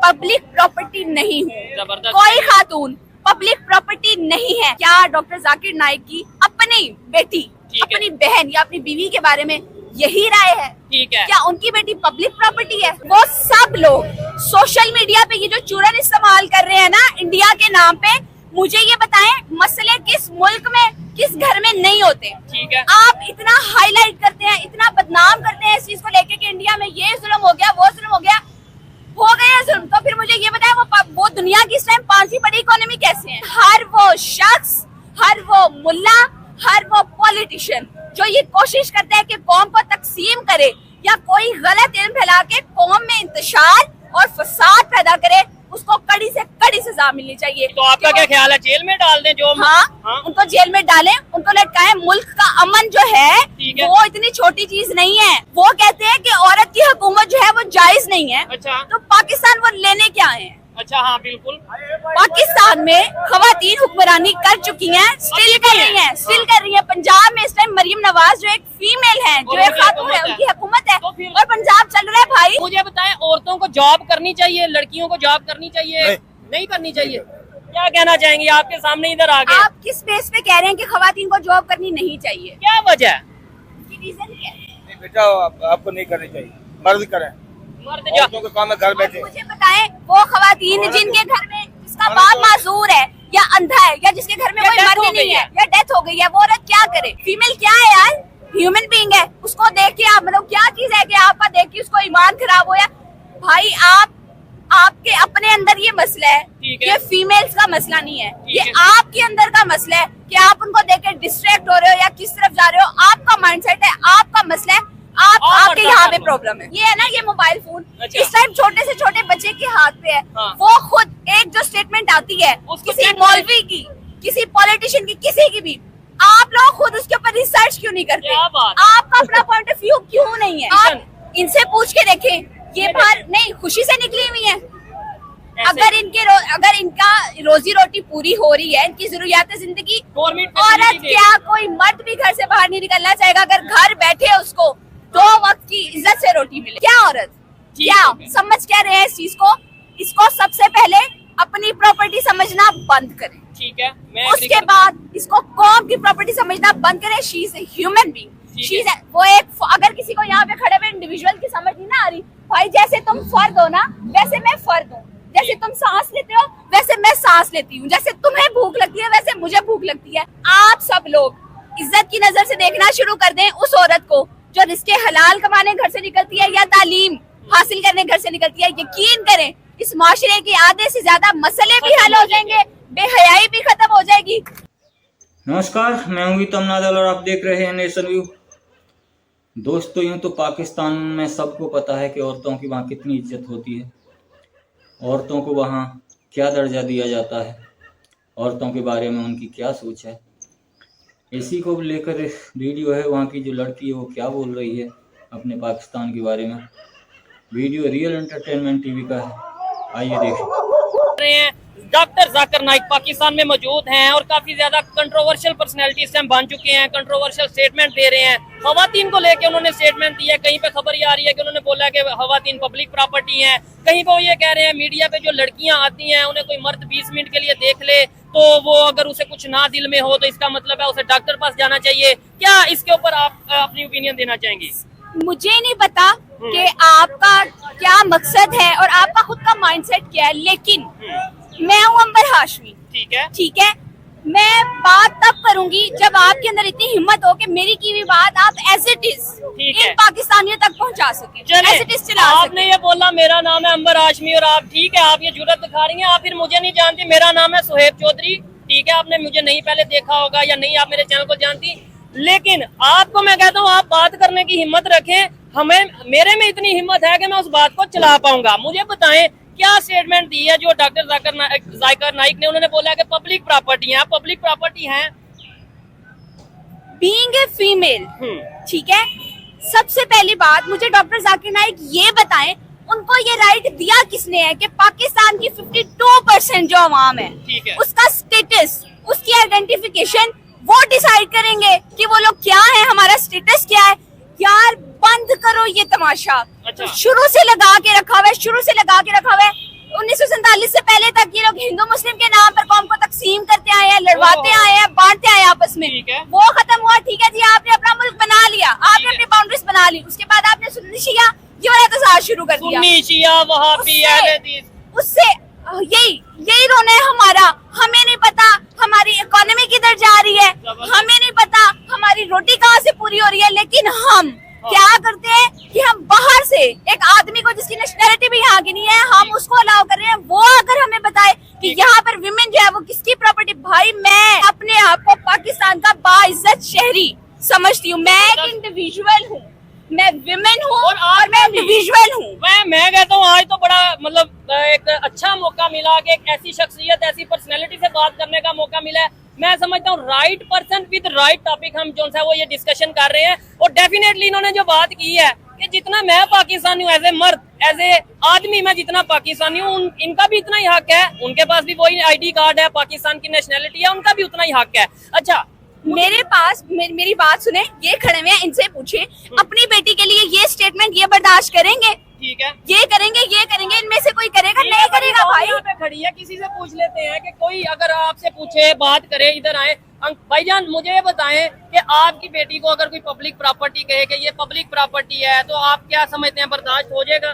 Public property नहीं हूँ। जबरदस्त। कोई खातून पब्लिक प्रॉपर्टी नहीं है। क्या डॉक्टर जाकिर नाइक की अपनी बेटी, ठीक है। अपनी बहन या अपनी बीवी के बारे में यही राय है? ठीक है। क्या उनकी बेटी पब्लिक प्रॉपर्टी है? वो सब लोग सोशल मीडिया पे ये जो चूरन इस्तेमाल कर रहे हैं ना इंडिया के नाम पे, मुझे ये बताएं मसले किस मुल्क में, किस घर में नहीं होते? ठीक है। आप इतना हाईलाइट करते हैं, इतना बदनाम करते हैं इस चीज को लेके कि इंडिया में ये जुल्म हो गया, वो जुल्म हो गया, हो गया जुल्म। तो फिर मुझे ये बताएं वो दुनिया की इस टाइम 5वीं बड़ी इकोनॉमी कैसे है? हर वो शख्स, हर वो मुल्ला, हर वो पॉलिटिशियन जो ये कोशिश करते हैं कि कौम को तकसीम करे या कोई गलत इल्म फैला के कौम में इंतशार और फसाद पैदा करे, उसको कड़ी से कड़ी सजा मिलनी चाहिए। तो आपका क्या ख्याल है, जेल में डाल दें जो? हाँ, उनको जेल में डालें, उनको लटकाएं। मुल्क का अमन जो है वो इतनी छोटी चीज नहीं है। वो कहते हैं कि औरत की हुकूमत जो है वो जायज नहीं है। अच्छा। तो पाकिस्तान वो लेने क्या आए हैं? अच्छा, हाँ बिल्कुल। पाकिस्तान में खवातीन हुक्मरानी कर चुकी हैं, स्टिल कर रही हैं, स्टिल कर रही हैं। पंजाब में इस टाइम मरियम नवाज जो एक फीमेल है, जो एक खातून है, उनकी हुकूमत है और पंजाब चल रहा है। भाई मुझे बताएं, औरतों को जॉब करनी चाहिए, लड़कियों को जॉब करनी चाहिए, नहीं करनी चाहिए? क्या कहना चाहेंगे? आपके सामने इधर आ गए। आप किस बेस पे कह रहे हैं कि खवातीन को जॉब करनी नहीं चाहिए? क्या वजह? रीजन क्या है? बेटा आपको नहीं करनी चाहिए, मर्द करें, मर्द औरतों के काम में घर बैठे। मुझे बताएं वो खवातीन जिनके घर में जिसका बाप माजूर है या अंधा है या जिसके घर में कोई मर्द नहीं है या डेथ हो गई है, वो औरत क्या करे? फीमेल क्या है यार? ह्यूमन बीइंग है। उसको देख के आप मतलब क्या चीज है कि आपका देख के उसको ईमान खराब हो? या भाई आपके अपने अंदर ये मसला है, ये फीमेल्स का मसला नहीं है, ये आपके अंदर का मसला है कि आप उनको देख के डिस्ट्रैक्ट हो रहे हो या किस तरफ जा रहे हो। आपका माइंडसेट है, आपका मसला है, आपके यहाँ पे प्रॉब्लम है। ये है ना ये मोबाइल फोन इस टाइम छोटे से छोटे बच्चे के हाथ पे है। वो खुद एक जो स्टेटमेंट आती है किसी मौलवी की, किसी पॉलिटिशियन की, किसी की भी, आप लोग खुद उसके ऊपर रिसर्च क्यों नहीं करते? आपका अपना पॉइंट ऑफ व्यू क्यों नहीं है? आप इनसे पूछ के देखें, ये बाहर नहीं खुशी से निकली हुई है। अगर इनका रोजी रोटी पूरी हो रही है, इनकी जरूरियात जिंदगी, औरत क्या कोई मर्द भी घर से बाहर नहीं निकलना चाहेगा अगर घर बैठे उसको 2 वक्त की इज्जत से रोटी मिले? क्या औरत, क्या समझ क्या रहे हैं इस चीज को? इसको सबसे पहले अपनी प्रॉपर्टी समझना बंद करें। ठीक है, उसके बाद इसको कौम की प्रॉपर्टी समझना बंद करें। She is a human being. वो एक, अगर किसी को यहाँ पे खड़े हुए इंडिविजुअल की समझ नहीं ना आ रही, भाई जैसे तुम फर्द हो ना वैसे मैं फर्द हूँ, जैसे तुम सांस लेते हो वैसे मैं सांस लेती हूँ, जैसे तुम्हें भूख लगती है वैसे मुझे भूख लगती है। आप सब लोग इज्जत की नजर से देखना शुरू कर दें उस औरत को जो रिश्ते हलाल कमाने घर से निकलती है या तालीम हासिल करने घर से निकलती है। यकीन करें इस माशरे के आधे से ज्यादा मसले भी हल हो जाएंगे, बेहयाई भी खत्म हो जाएगी। नमस्कार, मैं हूं गीतम नादल और आप देख रहे हैं नेशन व्यू। दोस्तों, यूं तो पाकिस्तान में सबको पता है कि औरतों की वहाँ कितनी इज्जत होती है, औरतों को वहाँ क्या दर्जा दिया जाता है, औरतों के बारे में उनकी क्या सोच है। इसी को लेकर वीडियो है, वहाँ की जो लड़की है वो क्या बोल रही है अपने पाकिस्तान के बारे में। वीडियो रियल एंटरटेनमेंट टीवी का है, आइए देखें। डॉक्टर जाकिर नाइक पाकिस्तान में मौजूद हैं और काफी ज्यादा कंट्रोवर्शियल पर्सनैलिटी से हम बन चुके हैं, कंट्रोवर्शियल स्टेटमेंट दे रहे हैं। खवातीन को लेके उन्होंने स्टेटमेंट दिया है, कहीं पे खबर ये आ रही है कि उन्होंने बोला कि खवातीन पब्लिक प्रॉपर्टी हैं, कहीं पे वो ये कह रहे हैं मीडिया पे जो लड़कियां आती हैं उन्हें कोई मर्द 20 मिनट के लिए देख ले तो वो अगर उसे कुछ ना दिल में हो तो इसका मतलब है उसे डॉक्टर पास जाना चाहिए। क्या इसके ऊपर आप अपनी ओपिनियन देना चाहेंगे? मुझे नहीं पता कि आपका क्या मकसद है और आपका खुद का माइंडसेट क्या है, लेकिन मैं हूँ अंबर हाशमी। ठीक है, मैं बात तब करूंगी जब आपके अंदर इतनी हिम्मत हो कि मेरी की हुई बात आप एज इट इज इन पाकिस्तानियों तक पहुंचा सके, एज इट इज चला सके। आपने ये बोला मेरा नाम है अंबर हाशमी और आप, ठीक है, आप ये जुर्रत दिखा रही हैं, आप फिर मुझे नहीं जानती, मेरा नाम है सुहेब चौधरी, ठीक है, आपने मुझे नहीं पहले देखा होगा या नहीं आप मेरे चैनल को जानती, लेकिन आपको मैं कहता हूँ आप बात करने की हिम्मत रखें। मेरे में इतनी हिम्मत है कि मैं उस बात को चला पाऊंगा। मुझे बताएं क्या स्टेटमेंट दी है जो डॉक्टर जाकिर नाइक ने? उन्होंने बोला कि पब्लिक प्रॉपर्टी है, पब्लिक प्रॉपर्टी है बीइंग ए फीमेल। ठीक है, सबसे पहली बात मुझे डॉक्टर जाकिर नाइक ये बताएं उनको ये राइट दिया किसने है कि पाकिस्तान की 52% जो अवाम है उसका स्टेटस, उसकी आइडेंटिफिकेशन वो डिसाइड करेंगे कि वो लोग क्या है, हमारा स्टेटस क्या है। यार बंद करो ये तमाशा। अच्छा। शुरू से लगा के रखा हुआ है, शुरू से लगा के रखा हुआ है। 1947 से पहले तक ये लोग हिंदू मुस्लिम के नाम पर कौम को तकसीम करते आए हैं, लड़वाते आए हैं, बांटते आए हैं आपस में। ठीक है। वो खत्म हुआ, ठीक है जी, आपने अपना मुल्क बना लिया, आपने अपनी बाउंड्रीज बना ली, उसके बाद आपने सुन्नी शिया ये वाला तसाद शुरू कर दिया। सुन्नी शिया वहाबी उससे- अहले हदीस, उससे यही रोना है हमारा। हमें नहीं पता हमारी इकोनॉमी किधर जा रही है, हमें नहीं पता हमारी रोटी कहाँ से पूरी हो रही है, लेकिन हम क्या करते हैं कि हम बाहर से एक आदमी को जिसकी नेशनैलिटी भी यहाँ की नहीं है, हम उसको अलाउ कर रहे हैं। वो अगर हमें बताए कि यहाँ पर विमेन जो है वो किसकी प्रॉपर्टी, भाई मैं अपने आप को पाकिस्तान का बाइज्जत शहरी समझती हूँ। मैं एक इंडिविजुअल हूँ, मैं विमेन हूँ और मैं इंडिविजुअल हूँ। मैं कहता हूँ आज तो बड़ा मतलब एक अच्छा मौका मिला कि एक ऐसी शख्सियत, ऐसी पर्सनैलिटी से बात करने का मौका मिला है। मैं समझता हूँ right person with right topic हम जो है वो ये डिस्कशन कर रहे हैं। और डेफिनेटली इन्होंने जो बात की है कि जितना मैं पाकिस्तानी हूँ एज ए मर्द, एज ए आदमी, मैं जितना पाकिस्तानी हूँ इनका भी इतना ही हक है। उनके पास भी वही ID कार्ड है, पाकिस्तान की नेशनैलिटी है, उनका भी उतना ही हक है। अच्छा, मेरे पास मेरी बात सुने, ये खड़े हुए हैं, इनसे पूछे अपनी बेटी के लिए ये स्टेटमेंट ये बर्दाश्त करेंगे? ठीक है, ये करेंगे, इनमें से कोई करेगा? नहीं करेगा भाई। यहाँ पे खड़ी है, किसी से पूछ लेते हैं कि कोई अगर आपसे पूछे, बात करे, इधर आए। भाईजान मुझे ये बताएं कि आपकी बेटी को अगर कोई पब्लिक प्रॉपर्टी कहे कि ये पब्लिक प्रॉपर्टी है तो आप क्या समझते हैं, बर्दाश्त हो जाएगा?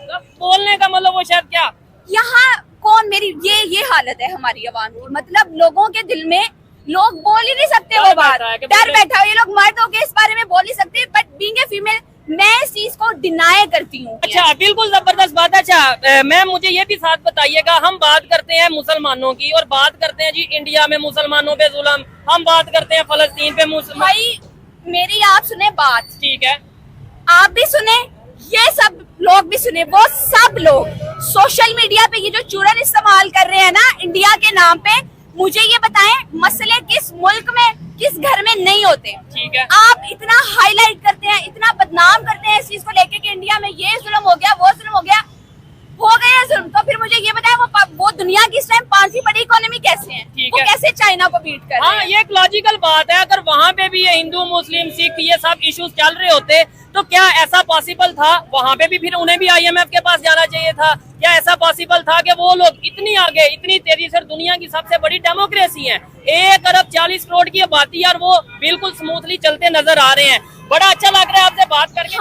तो बोलने का मतलब वो शायद क्या, यहाँ कौन मेरी ये हालत है हमारी आवाम की, मतलब लोगों के दिल में लोग बोल ही नहीं सकते वो बात, डर बैठा हो। ये लोग मर्द होके इस बारे में बोल नहीं सकते, बट बीइंग ए फीमेल मैं इस चीज को डिनाई करती हूँ। अच्छा, बिल्कुल जबरदस्त बात है। अच्छा मैम मुझे ये भी साथ बताइएगा, हम बात करते हैं मुसलमानों की और बात करते हैं जी इंडिया में मुसलमानों पे जुल्म, हम बात करते हैं फलस्तीन पे मुसलमान। भाई मेरी आप सुने बात, ठीक है, आप भी सुने, ये सब लोग भी सुने, वो सब लोग सोशल मीडिया पे ये जो चूरन इस्तेमाल कर रहे हैं ना इंडिया के नाम पे, मुझे ये बताएं मसले किस मुल्क में, किस घर में नहीं होते? ठीक है, आप इतना हाईलाइट करते हैं, इतना बदनाम करते हैं इस चीज को लेके कि इंडिया में ये जुल्म हो गया, वो जुल्म हो गया जुल्म। तो फिर मुझे ये बताएं वो दुनिया की इस टाइम 5वीं बड़ी इकोनॉमी कैसे है? वो कैसे चाइना को बीट कर रहे हैं? हाँ ये एक लॉजिकल बात है। अगर वहाँ पे भी ये हिंदू मुस्लिम सिख ये सब इश्यूज चल रहे होते तो क्या ऐसा पॉसिबल था वहाँ पे भी फिर उन्हें भी IMF के पास जाना चाहिए था? क्या ऐसा पॉसिबल था कि वो लोग इतनी आगे, इतनी तेजी से, दुनिया की सबसे बड़ी डेमोक्रेसी है, 1 अरब 40 करोड़ की आबादी और वो बिल्कुल स्मूथली चलते नजर आ रहे हैं। बड़ा अच्छा लग रहा है आपसे बात करके।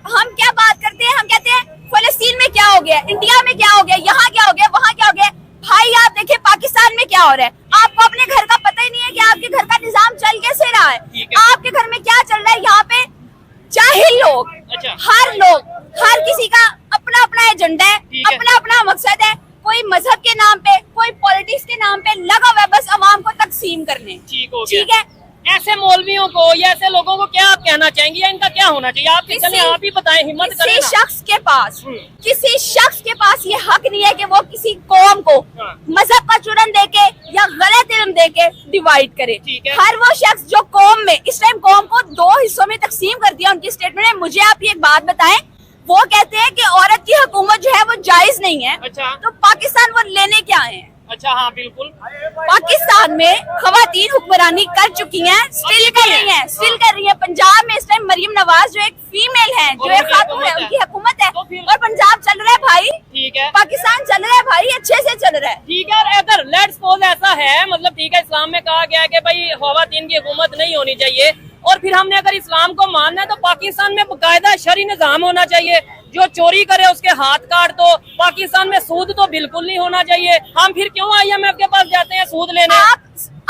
हम क्या बात करते हैं, हम कहते हैं फलस्तीन में क्या हो गया, इंडिया में क्या हो गया, यहाँ क्या हो गया, वहाँ क्या हो गया। भाई आप देखिए पाकिस्तान में क्या हो रहा है, आपको अपने घर का पता ही नहीं है कि आपके घर का निजाम चल कैसे रहा है, आपके घर में क्या चल रहा है। यहाँ पे जाहिल लोग, अच्छा, हर किसी का अपना अपना एजेंडा है, अपना अपना मकसद है, कोई मजहब के नाम पे, कोई पॉलिटिक्स के नाम पे लगा हुआ है बस अवाम को तकसीम करने। ठीक है, ऐसे मौलवियों को या ऐसे लोगों को क्या आप कहना चाहेंगे या इनका क्या होना चाहिए? आप ही बताएं, हिम्मत करें ना। किसी शख्स के पास ये हक नहीं है कि वो किसी कौम को मजहब का चूरन देके या गलत इल्म देके डिवाइड करे। हर वो शख्स जो कौम में इस टाइम कौम को 2 हिस्सों में तकसीम कर दिया उनकी स्टेटमेंट है। मुझे आप एक बात बताएं, वो कहते हैं कि औरत की हुकूमत जो है वो जायज नहीं है। अच्छा, तो पाकिस्तान वो लेने क्या आए हैं? अच्छा हाँ बिल्कुल, पाकिस्तान में खवातीन हुक्मरानी कर चुकी हैं, स्टिल कर रही हैं। पंजाब में इस टाइम मरियम नवाज जो एक फीमेल है, जो एक खातून है, उनकी हुकूमत है और पंजाब चल रहा है भाई। ठीक है, पाकिस्तान चल रहा है भाई, अच्छे से चल रहा है। ठीक है, अगर लेट्स सपोज ऐसा है, मतलब ठीक है, इस्लाम में कहा गया है कि भाई खवातीन की हुकूमत नहीं होनी चाहिए, और फिर हमने अगर इस्लाम को मानना है तो पाकिस्तान में बाकायदा शरई निजाम होना चाहिए। जो चोरी करे उसके हाथ काट दो। पाकिस्तान में सूद तो बिल्कुल नहीं होना चाहिए। हम फिर क्यों IMF के पास जाते हैं सूद लेने?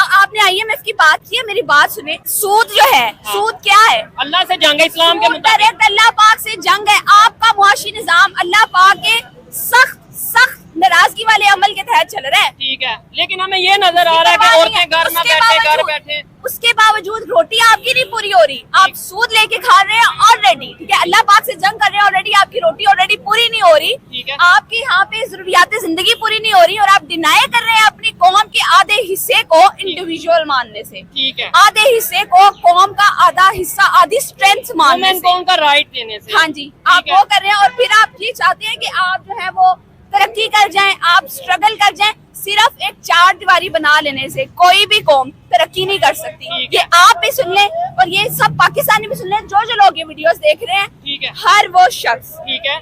आपने IMF की बात की है, मेरी बात सुने। सूद जो है, सूद क्या है? अल्लाह से जंग है, इस्लाम के मुताबिक अल्लाह पाक से जंग है। आपका मुआशी निजाम अल्लाह पाक के सख्त नाराजगी वाले अमल के तहत चल रहा है। ठीक है, लेकिन हमें ये नजर आ रहा है कि औरतें घर बैठे, उसके बावजूद रोटी आपकी नहीं पूरी हो रही, आप सूद लेके खा रहे हैं ऑलरेडी। ठीक है, अल्लाह पाक से जंग कर रहे हैं ऑलरेडी, आपकी रोटी ऑलरेडी पूरी नहीं हो रही। ठीक है, आपकी यहाँ पे जरूरियात जिंदगी पूरी नहीं हो रही और आप डिनाई कर रहे हैं अपनी कौम के आधे हिस्से को इंडिविजुअल मानने से। ठीक है, आधे हिस्से को कौम का आधा हिस्सा, आधी स्ट्रेंथ मानने से, उनका राइट देने से। हाँ जी, आप वो कर रहे हैं और फिर आप ये चाहते हैं कि आप जो है वो तरक्की कर जाएं, आप स्ट्रगल कर जाएं। सिर्फ एक 4 दीवारी बना लेने से कोई भी कौम तरक्की नहीं कर सकती। ये आप भी सुन लें और ये सब पाकिस्तानी भी सुन लें, जो लोग ये वीडियोस देख रहे हैं। ठीक है, हर वो शख्स, ठीक है,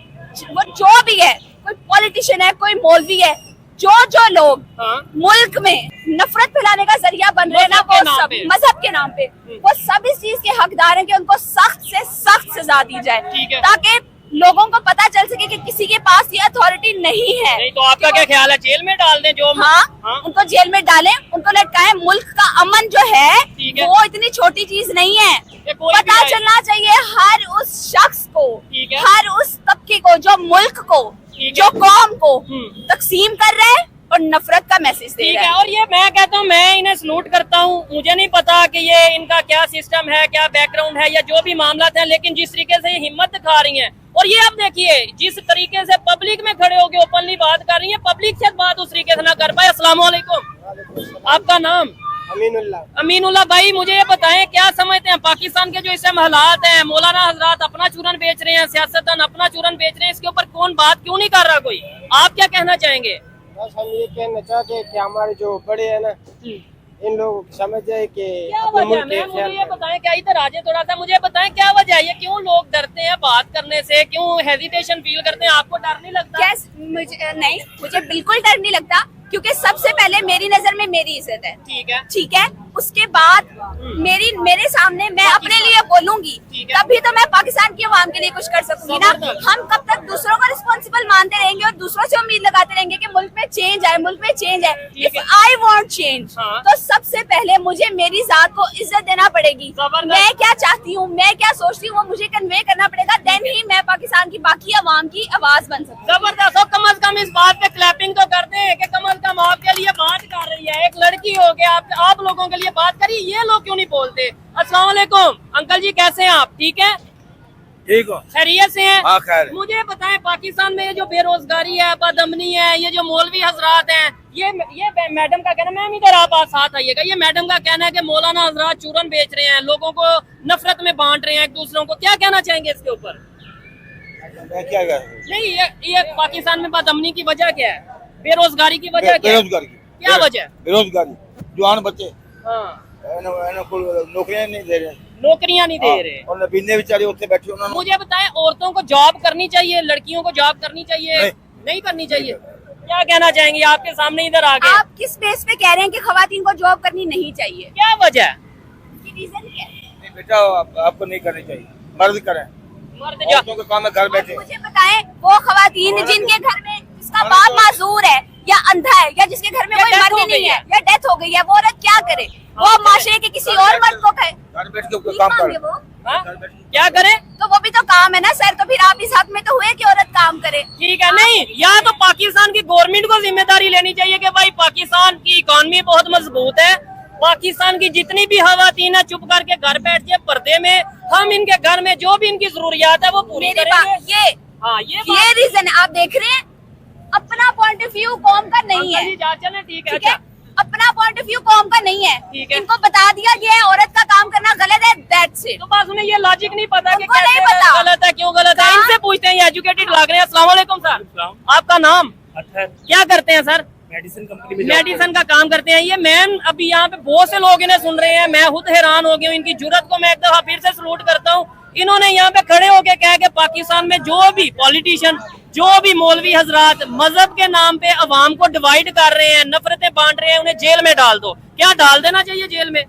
वो जो भी है, कोई पॉलिटिशियन है, कोई मौलवी है, जो लोग हाँ। मुल्क में नफरत फैलाने का जरिया बन रहे हैं ना, वो सब मजहब के नाम पे, वो सब इस चीज के हकदार हैं कि उनको सख्त से सख्त सजा दी जाए, ठीक है। ताकि लोगों को पता चल सके कि किसी के पास ये अथॉरिटी नहीं है। नहीं तो आपका क्या ख्याल है, जेल में डाल दें जो? हाँ, उनको जेल में डालें, उनको लटकाएं। मुल्क का अमन जो है ठीक है। वो इतनी छोटी चीज नहीं है। कोई पता चलना चाहिए हर उस शख्स को, ठीक है। हर उस तबके को जो मुल्क को, ठीक है। जो कौम को तकसीम कर रहे हैं और नफरत का मैसेज दे ठीक रहे है। हैं। और ये मैं कहता हूँ, मैं इन्हें सलूट करता हूँ। मुझे नहीं पता कि ये इनका क्या सिस्टम है, क्या बैकग्राउंड है या जो भी मामला है, लेकिन जिस तरीके से ये हिम्मत दिखा रही हैं, और ये अब देखिए जिस तरीके से पब्लिक में खड़े होकर ओपनली बात कर रही है, पब्लिक से बात उस तरीके से ना कर पाए। अस्सलाम वालेकुम, आपका नाम? अमीनुल्लाह भाई, मुझे ये बताएं, क्या समझते हैं पाकिस्तान के जो इस समय हालात हैं, मौलाना हजरात अपना चूरन बेच रहे हैं, सियासतदान अपना चूरन बेच रहे हैं, इसके ऊपर कौन बात क्यों नहीं कर रहा कोई? आप क्या कहना चाहेंगे? बस हम ये कहना चाहते हैं कि हमारे जो बड़े हैं ना, इन लोगों को समझ जाए कि क्या अपने वजह मुल्क है? के मुझे ख्याल ये करें। बताएं, क्या इधर आजे थोड़ा सा, मुझे बताएं क्या वजह है, ये क्यों लोग डरते हैं बात करने से, क्यों हेजिटेशन फील करते हैं? आपको डर नहीं लगता? कैस मुझे नहीं, मुझे बिल्कुल डर नहीं लगता, क्योंकि सबसे पहले मेरी नजर में मेरी इज्जत है, ठीक है। ठीक है। उसके बाद मेरे सामने मैं अपने लिए बोलूंगी, ठीक है। तभी तो मैं पाकिस्तान की आवाम के लिए कुछ कर सकूंगी ना। जबरदस्त। हम कब तक दूसरों को रिस्पॉन्सिबल मानते रहेंगे और दूसरों से उम्मीद लगाते रहेंगे कि मुल्क में चेंज आए, मुल्क में चेंज आए। ठीक इफ है। आई वांट चेंज, हाँ। तो सबसे पहले मुझे मेरी जात को इज्जत देना पड़ेगी। जबरदस्त। मैं क्या चाहती हूँ, मैं क्या सोचती हूँ, वो मुझे कन्वे करना पड़ेगा, देन ही मैं पाकिस्तान की बाकी आवाम की आवाज बन सकती हूँ। जबरदस्त। और कम से कम इस बात पे क्लैपिंग तो करते हैं कि कम से कम आपके लिए बात कर रही है, एक लड़की हो के आप लोगों के लिए बात करी, ये लोग क्यों नहीं बोलते? अस्सलाम वालेकुम अंकल जी, कैसे हैं आप? ठीक है, ठीक हो? खैरियत से हैं? हाँ, खैर। मुझे बताएं, पाकिस्तान में ये जो बेरोजगारी है, बदअमनी है, ये जो मौलवी हजरात हैं, ये मैडम का कहना, मैम इधर आप साथ आइएगा, ये मैडम का कहना है कि मौलाना हजरात चूरन बेच रहे हैं, लोगों को नफरत में बांट रहे हैं एक दूसरों को, क्या कहना चाहेंगे इसके ऊपर? मैं क्या करूं? नहीं, ये पाकिस्तान में बदअमनी की वजह क्या है, बेरोजगारी की वजह क्या है? बेरोजगारी की क्या वजह है? बेरोजगारी, जवान बच्चे हाँ, नौकरियां नहीं दे रहे, नौकरियां नहीं दे रहे। और बिन्ने बेचारे उत्ते बैठे उन्होंने। मुझे बताएं, औरतों को जॉब करनी चाहिए, लड़कियों को जॉब करनी चाहिए, नहीं। नहीं करनी चाहिए? क्या कहना चाहेंगे? आपके सामने इधर आ गए, आप किस बेस पे कह रहे हैं कि खवातीन को जॉब करनी नहीं चाहिए? क्या वजह है? रीजन क्या है? नहीं बेटा, आपको नहीं करनी चाहिए, मर्द करें। मर्द जा औरतों के काम में घर बैठे। मुझे बताएं, वो खवातीन जिनके घर में जिसका बाप माजूर है या अंधा है या जिसके घर में या कोई death मर्द हो नहीं गई है है। या डेथ हो गई है, वो औरत क्या करे? वो माशरे के किसी और मर्द को खाए, घर बैठ के भीख काम मांगे करे। वो, हाँ? क्या करे? तो वो भी तो काम है ना सर। तो फिर आप इस हक में तो हुए कि औरत काम करे। ठीक है, नहीं, या तो पाकिस्तान की गवर्नमेंट को जिम्मेदारी लेनी चाहिए कि भाई पाकिस्तान की इकोनॉमी बहुत मजबूत है, पाकिस्तान की जितनी भी खवातीन है चुप करके घर बैठ के पर्दे में, हम इनके घर में जो भी इनकी जरूरियात है वो पूरी मेरी करेंगे। बात ये रीजन है। आप देख रहे हैं, अपना पॉइंट ऑफ व्यू कौम का नहीं है, ठीक है, ठीक है? अच्छा, अपना पॉइंट ऑफ व्यू कौम का नहीं है। ठीक है। इनको बता दिया गया है औरत का काम करना गलत है, दैट्स इट। तो बस उन्हें ये लॉजिक नहीं पता कि उनको नहीं कैसे पता। गलत है, क्यों गलत है। कहाँ? इनसे पूछते हैं, ये एजुकेटेड लग रहे हैं। अस्सलाम वालेकुम सर, आपका नाम? क्या करते हैं सर? मेडिसिन कंपनी में मेडिसिन का काम करते हैं। ये मैम अभी यहाँ पे बहुत से लोग इन्हें सुन रहे हैं, मैं खुद हैरान हो गया हूँ, इनकी जुर्रत को मैं एक दफा फिर से सलूट करता हूँ। इन्होंने यहाँ पे खड़े होके कहा कि पाकिस्तान में जो भी पॉलिटिशियन, जो भी मौलवी हजरात मजहब के नाम पे अवाम को डिवाइड कर रहे हैं, नफरतें बांट रहे हैं, उन्हें जेल में डाल दो। क्या डाल देना चाहिए जेल में?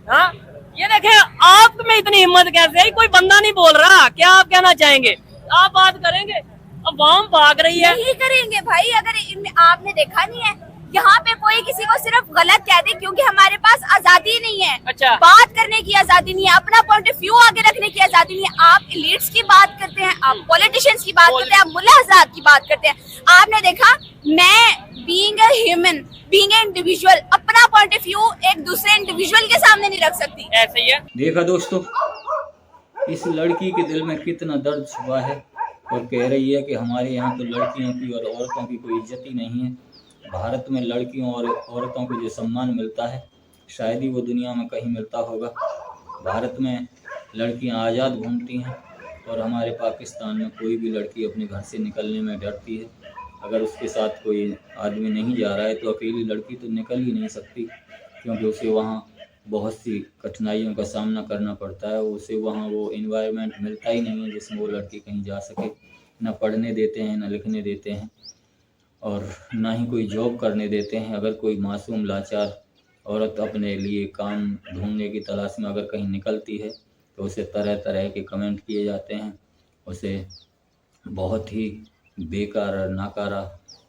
हाँ, ये देखें, आप में इतनी हिम्मत कैसे है? कोई बंदा नहीं बोल रहा, क्या आप कहना चाहेंगे? आप बात करेंगे, अवाम भाग रही है। नहीं करेंगे भाई। अगर आपने देखा नहीं है, यहाँ पे कोई किसी को सिर्फ गलत कह दे, क्योंकि हमारे पास आजादी नहीं है। अच्छा। बात करने की आजादी नहीं है, अपना पॉइंट ऑफ व्यू आगे रखने की आजादी नहीं है। आप एलिट्स की बात करते हैं, आप पॉलिटिशियंस की बात करते हैं, आप मुल्ला हजरात की बात करते हैं। आपने देखा, मैं being a human, being a individual, अपना पॉइंट ऑफ व्यू एक दूसरे इंडिविजुअल के सामने नहीं रख सकती। ऐसे ही है। देखा दोस्तों, इस लड़की के दिल में कितना दर्द छुपा है और कह रही है कि हमारे यहाँ तो लड़कियों की और औरतों की कोई इज्जत ही नहीं है। भारत में लड़कियों और औरतों को जो सम्मान मिलता है शायद ही वो दुनिया में कहीं मिलता होगा। भारत में लड़कियां आज़ाद घूमती हैं और हमारे पाकिस्तान में कोई भी लड़की अपने घर से निकलने में डरती है। अगर उसके साथ कोई आदमी नहीं जा रहा है तो अकेली लड़की तो निकल ही नहीं सकती, क्योंकि उसे वहाँ बहुत सी कठिनाइयों का सामना करना पड़ता है। उसे वहाँ वो इन्वायरमेंट मिलता ही नहीं है जिसमें वो लड़की कहीं जा सके। न पढ़ने देते हैं न लिखने देते हैं और ना ही कोई जॉब करने देते हैं। अगर कोई मासूम लाचार औरत अपने लिए काम ढूंढने की तलाश में अगर कहीं निकलती है तो उसे तरह तरह के कमेंट किए जाते हैं, उसे बहुत ही बेकार, नाकारा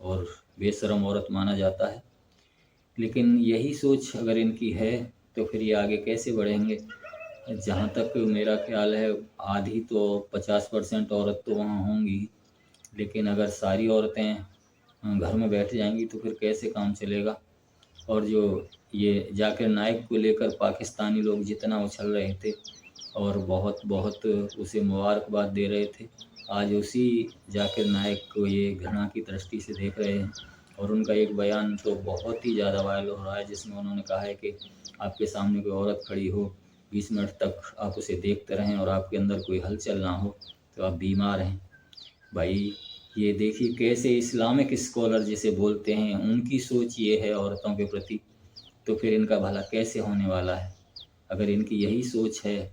और बेशरम औरत माना जाता है। लेकिन यही सोच अगर इनकी है तो फिर ये आगे कैसे बढ़ेंगे? जहाँ तक मेरा ख्याल है आधी तो 50% औरत तो वहाँ होंगी, लेकिन अगर सारी औरतें घर में बैठ जाएंगी तो फिर कैसे काम चलेगा? और जो ये जाकिर नाइक को लेकर पाकिस्तानी लोग जितना उछल रहे थे और बहुत बहुत उसे मुबारकबाद दे रहे थे, आज उसी जाकिर नाइक को ये घृणा की दृष्टि से देख रहे हैं। और उनका एक बयान तो बहुत ही ज़्यादा वायरल हो रहा है जिसमें उन्होंने कहा है कि आपके सामने कोई औरत खड़ी हो, 20 मिनट तक आप उसे देखते रहें और आपके अंदर कोई हलचल ना हो तो आप बीमार हैं। भाई ये देखिए कैसे इस्लामिक स्कॉलर जिसे बोलते हैं उनकी सोच ये है औरतों के प्रति, तो फिर इनका भला कैसे होने वाला है? अगर इनकी यही सोच है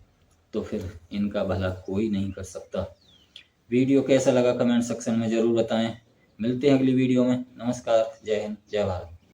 तो फिर इनका भला कोई नहीं कर सकता। वीडियो कैसा लगा कमेंट सेक्शन में ज़रूर बताएं। मिलते हैं अगली वीडियो में। नमस्कार, जय हिंद, जय भारत।